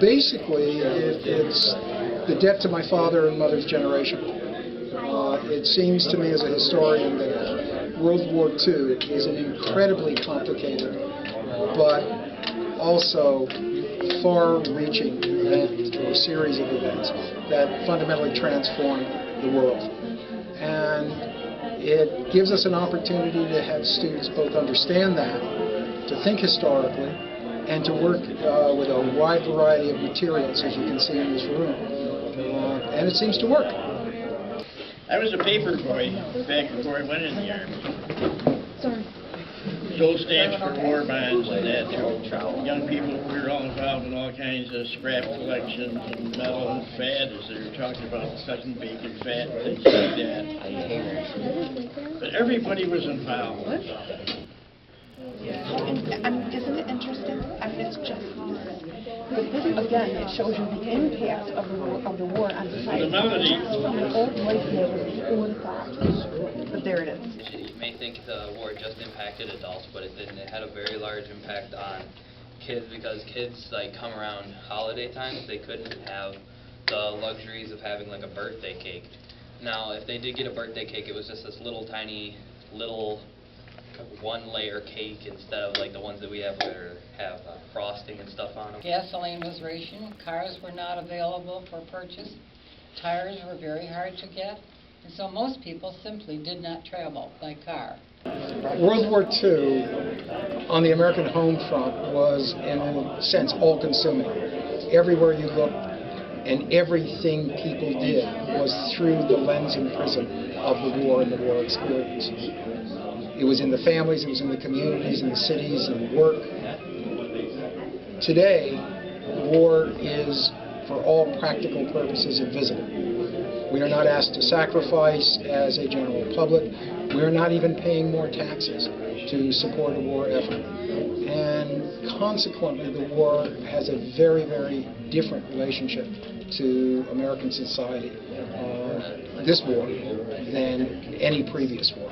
Basically, it's the debt to my father and mother's generation. It seems to me as a historian that World War II is an incredibly complicated but also far-reaching event or series of events that fundamentally transformed the world. And it gives us an opportunity to have students both understand that, to think historically, and to work with a wide variety of materials, as you can see in this room. And it seems to work. I was a paper boy back before I went in the Army. Sorry. Sold stamps for war bonds and that to young people. We were all involved in all kinds of scrap collections and metal and fat, as they were talking about cutting bacon fat and things like that. But everybody was involved. Isn't it interesting? I mean, it's just hard. But this, again, it shows you the impact of the war on society. The melody. From an old white neighborhood, who would have thought? But there it is. You may think the war just impacted adults, but it didn't. It had a very large impact on kids, because kids, like, come around holiday times, they couldn't have the luxuries of having like a birthday cake. Now, if they did get a birthday cake, it was just this little tiny one-layer cake instead of like the ones that we have where have frosting and stuff on them. Gasoline was rationed, cars were not available for purchase, tires were very hard to get, and so most people simply did not travel by car. World War II on the American home front was, in a sense, all-consuming. Everywhere you looked and everything people did was through the lens and prism of the war and the war experience. It was in the families, it was in the communities, in the cities, in work. Today, war is, for all practical purposes, invisible. We are not asked to sacrifice as a general public. We are not even paying more taxes to support a war effort. And consequently, the war has a very, very different relationship to American society, this war, than any previous war.